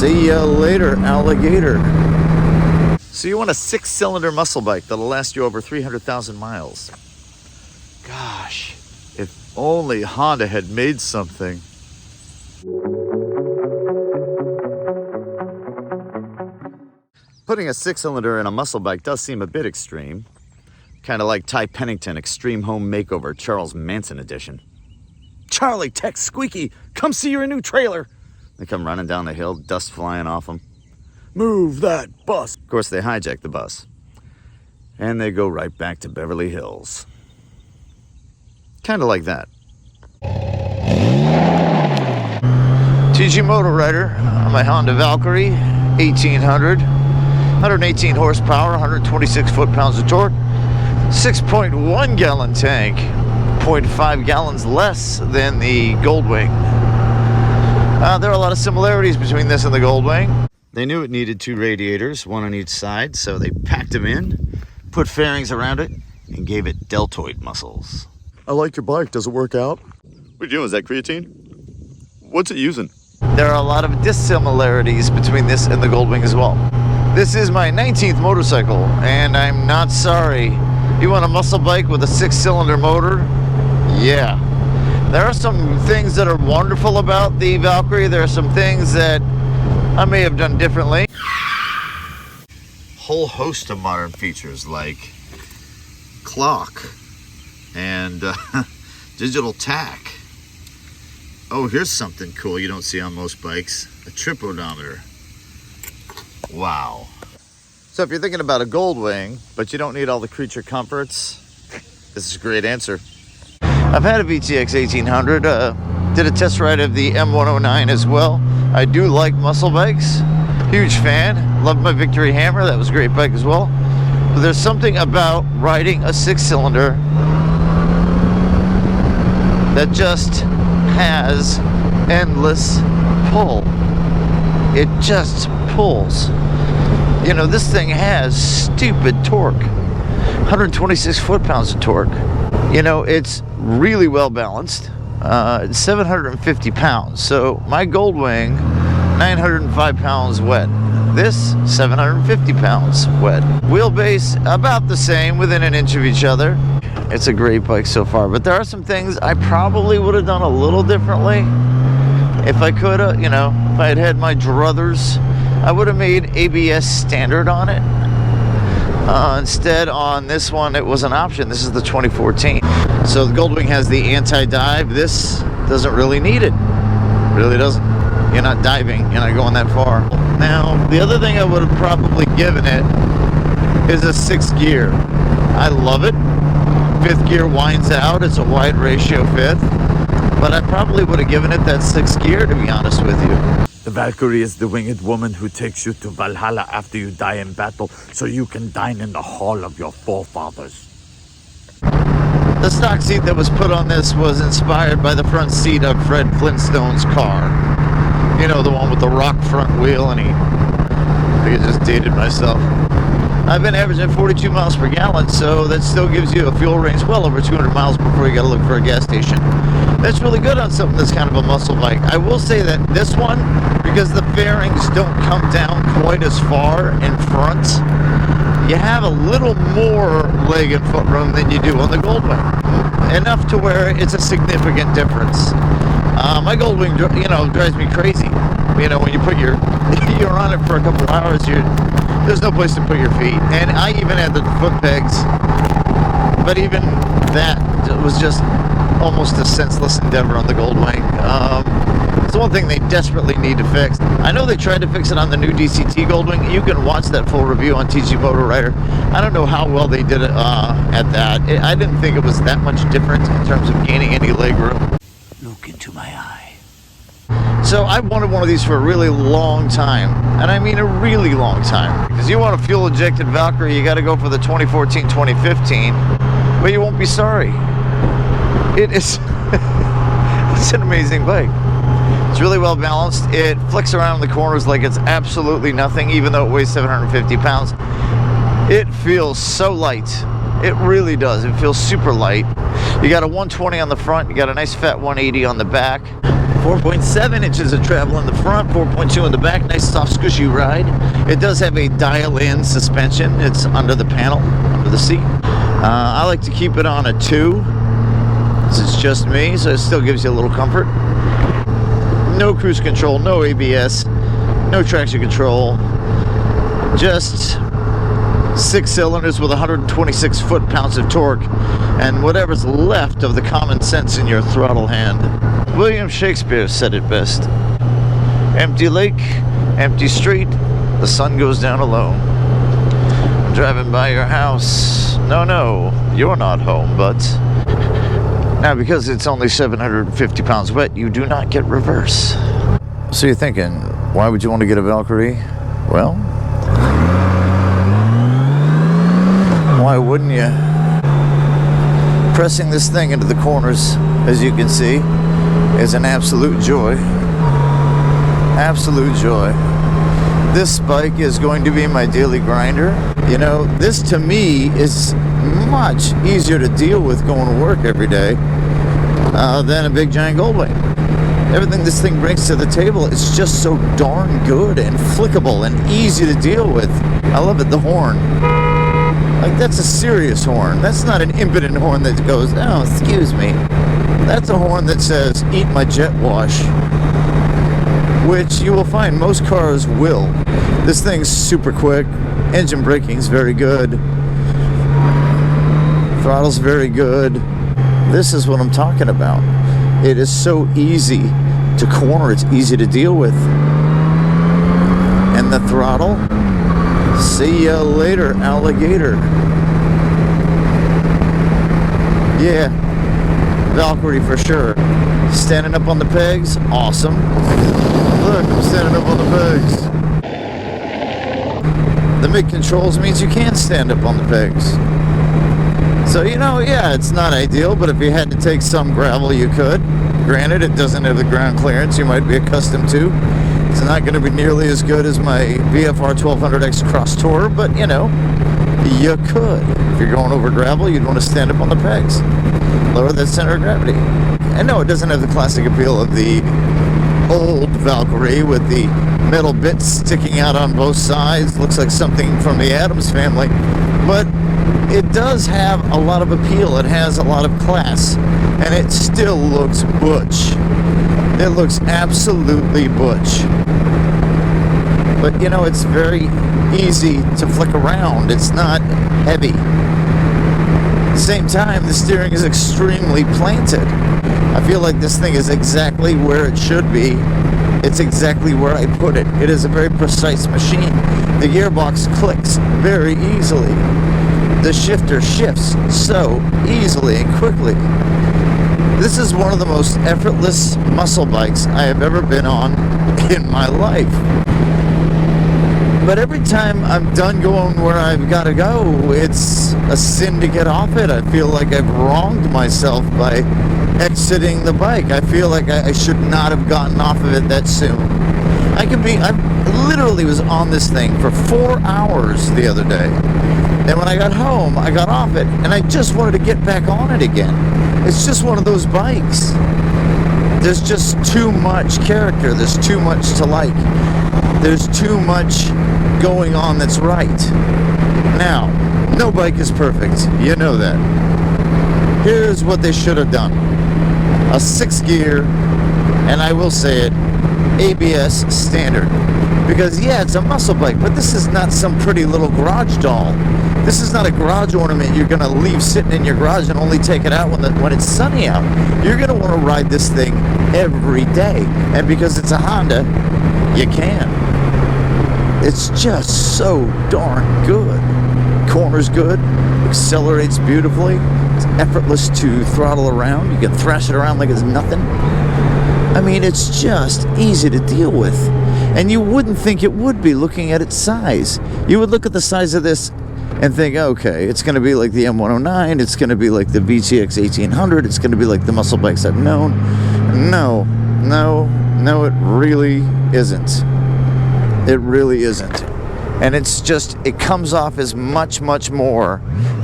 See ya later, alligator. So you want a 6-cylinder muscle bike that'll last you over 300,000 miles. Gosh, if only Honda had made something. Putting a 6-cylinder in a muscle bike does seem a bit extreme. Kind of like Ty Pennington Extreme Home Makeover Charles Manson edition. Charlie, text Squeaky, come see your new trailer. They come running down the hill, dust flying off them. Move that bus. Of course, they hijack the bus. And they go right back to Beverly Hills. Kind of like that. TG MotoRider on my Honda Valkyrie, 1800. 118 horsepower, 126 foot-pounds of torque. 6.1 gallon tank, 0.5 gallons less than the Goldwing. There are a lot of similarities between this and the Goldwing. They knew it needed 2 radiators, 1 on each side, so they packed them in, put fairings around it, and gave it deltoid muscles. I like your bike. Does it work out? What are you doing? Is that creatine? What's it using? There are a lot of dissimilarities between this and the Goldwing as well. This is my 19th motorcycle, and I'm not sorry. You want a muscle bike with a 6-cylinder motor? Yeah. There are some things that are wonderful about the Valkyrie. There are some things that I may have done differently. Whole host of modern features like clock and digital tack. Oh, here's something cool you don't see on most bikes. A trip odometer. Wow. So if you're thinking about a Goldwing, but you don't need all the creature comforts, this is a great answer. I've had a VTX 1800, did a test ride of the M109 as well. I do like muscle bikes, huge fan. Loved my Victory Hammer, that was a great bike as well. But there's something about riding a 6-cylinder that just has endless pull. It just pulls. You know, this thing has stupid torque. 126 foot-pounds of torque. You know, it's really well balanced. It's 750 pounds. So my Goldwing, 905 pounds wet. This, 750 pounds wet. Wheelbase, about the same, within an inch of each other. It's a great bike so far, but there are some things I probably would have done a little differently. If I could have, you know, if I had had my druthers, I would have made ABS standard on it. Instead, on this one, it was an option. This is the 2014. So the Goldwing has the anti-dive. This doesn't really need it. Really doesn't. You're not diving. You're not going that far. Now, the other thing I would have probably given it is a 6th gear. I love it. 5th gear winds out. It's a wide ratio 5th. But I probably would have given it that 6th gear, to be honest with you. The Valkyrie is the winged woman who takes you to Valhalla after you die in battle, so you can dine in the hall of your forefathers. The stock seat that was put on this was inspired by the front seat of Fred Flintstone's car. You know, the one with the rock front wheel, and I think I just dated myself. I've been averaging 42 miles per gallon, so that still gives you a fuel range well over 200 miles before you gotta look for a gas station. That's really good on something that's kind of a muscle bike. I will say that this one, because the fairings don't come down quite as far in front, you have a little more leg and foot room than you do on the Goldwing. Enough to where it's a significant difference. My Goldwing, you know, drives me crazy. You know, when you put you're on it for a couple hours, there's no place to put your feet. And I even had the foot pegs, but even that was just almost a senseless endeavor on the Goldwing. It's the one thing they desperately need to fix. I know they tried to fix it on the new DCT Goldwing. You can watch that full review on TG MotoRider. I don't know how well they did it at that. I didn't think it was that much different in terms of gaining any leg room. Look into my eye. So I've wanted one of these for a really long time, and I mean a really long time. Because you want a fuel-injected Valkyrie, you got to go for the 2014, 2015, but you won't be sorry. It is it's an amazing bike. It's really well balanced. It flicks around in the corners like it's absolutely nothing, even though it weighs 750 pounds. It feels so light. It really does. It feels super light. You got a 120 on the front. You got a nice fat 180 on the back. 4.7 inches of travel in the front, 4.2 in the back. Nice soft squishy ride. It does have a dial-in suspension. It's under the panel, under the seat. I like to keep it on a 2. It's just me, so it still gives you a little comfort. No cruise control, no ABS, no traction control. Just 6 cylinders with 126 foot-pounds of torque and whatever's left of the common sense in your throttle hand. William Shakespeare said it best. Empty lake, empty street, the sun goes down alone. Driving by your house. No, you're not home, but... Now, because it's only 750 pounds wet, you do not get reverse. So you're thinking, why would you want to get a Valkyrie? Well, why wouldn't you? Pressing this thing into the corners, as you can see, is an absolute joy. Absolute joy. This bike is going to be my daily grinder. You know, this to me is much easier to deal with going to work every day than a big giant Goldwing. Everything this thing brings to the table is just so darn good and flickable and easy to deal with. I love it. The horn. Like, that's a serious horn. That's not an impotent horn that goes, oh, excuse me. That's a horn that says, eat my jet wash. Which you will find most cars will. This thing's super quick. Engine braking's very good. Throttle's very good. This is what I'm talking about. It is so easy to corner. It's easy to deal with. And the throttle, see ya later, alligator. Yeah, Valkyrie for sure. Standing up on the pegs, awesome. Look, I'm standing up on the pegs. The mid controls means you can stand up on the pegs. So, you know, yeah, it's not ideal, but if you had to take some gravel, you could. Granted, it doesn't have the ground clearance you might be accustomed to. It's not going to be nearly as good as my VFR 1200X Cross Tourer, but, you know, you could. If you're going over gravel, you'd want to stand up on the pegs. Lower that center of gravity. And no, it doesn't have the classic appeal of the old Valkyrie with the metal bits sticking out on both sides. Looks like something from the Addams Family. But it does have a lot of appeal. It has a lot of class. And it still looks butch. It looks absolutely butch. But, you know, it's very easy to flick around. It's not heavy. At the same time, the steering is extremely planted. I feel like this thing is exactly where it should be. It's exactly where I put it. It is a very precise machine. The gearbox clicks very easily. The shifter shifts so easily and quickly. This is one of the most effortless muscle bikes I have ever been on in my life. But every time I'm done going where I've got to go, it's a sin to get off it. I feel like I've wronged myself by exiting the bike. I feel like I should not have gotten off of it that soon. I literally was on this thing for 4 hours the other day. And when I got home, I got off it, and I just wanted to get back on it again. It's just one of those bikes. There's just too much character. There's too much to like. There's too much going on that's right. Now, no bike is perfect. You know that. Here's what they should have done. A 6-gear, and I will say it, ABS standard. Because, yeah, it's a muscle bike, but this is not some pretty little garage doll. This is not a garage ornament you're going to leave sitting in your garage and only take it out when it's sunny out. You're going to want to ride this thing every day. And because it's a Honda, you can. It's just so darn good. Corner's good, accelerates beautifully, it's effortless to throttle around. You can thrash it around like it's nothing. I mean, it's just easy to deal with. And you wouldn't think it would be looking at its size. You would look at the size of this and think, okay, it's going to be like the M109, it's going to be like the VTX 1800, it's going to be like the muscle bikes I've known. No, it really isn't. It really isn't. And it's just, it comes off as much, much more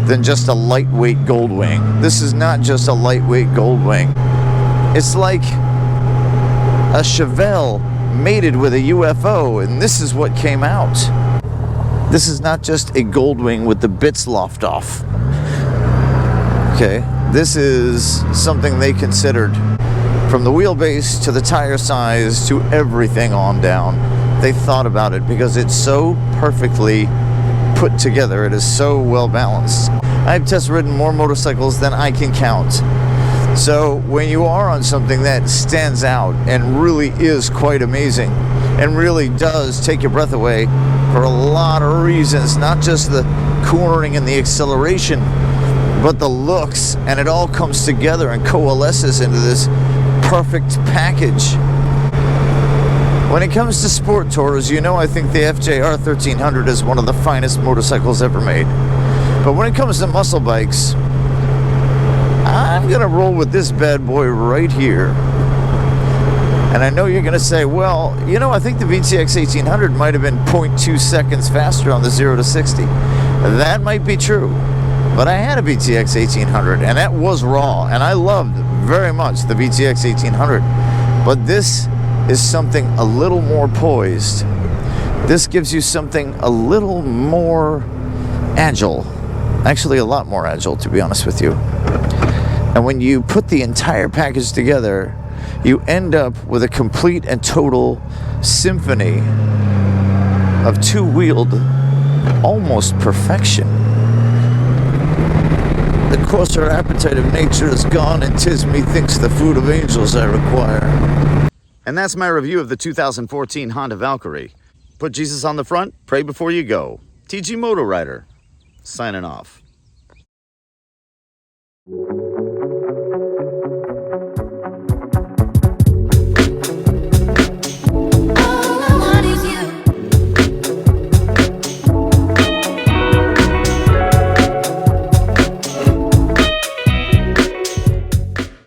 than just a lightweight Goldwing. This is not just a lightweight Goldwing. It's like a Chevelle mated with a UFO, and this is what came out. This is not just a Goldwing with the bits lopped off. Okay, this is something they considered. From the wheelbase to the tire size to everything on down. They thought about it because it's so perfectly put together. It is so well balanced. I've test ridden more motorcycles than I can count. So when you are on something that stands out and really is quite amazing and really does take your breath away for a lot of reasons, not just the cornering and the acceleration, but the looks, and it all comes together and coalesces into this perfect package. When it comes to sport tours, you know I think the FJR 1300 is one of the finest motorcycles ever made. But when it comes to muscle bikes, I'm gonna roll with this bad boy right here. And I know you're gonna say, well, you know, I think the VTX 1800 might have been 0.2 seconds faster on the 0 to 60. That might be true. But I had a VTX 1800, and that was raw, and I loved very much the VTX 1800. But this is something a little more poised. This gives you something a little more agile. Actually, a lot more agile, to be honest with you. And when you put the entire package together, you end up with a complete and total symphony of two-wheeled almost perfection. The coarser appetite of nature is gone, and 'tis methinks the food of angels I require. And that's my review of the 2014 Honda Valkyrie. Put Jesus on the front, pray before you go. TG MotoRider, signing off.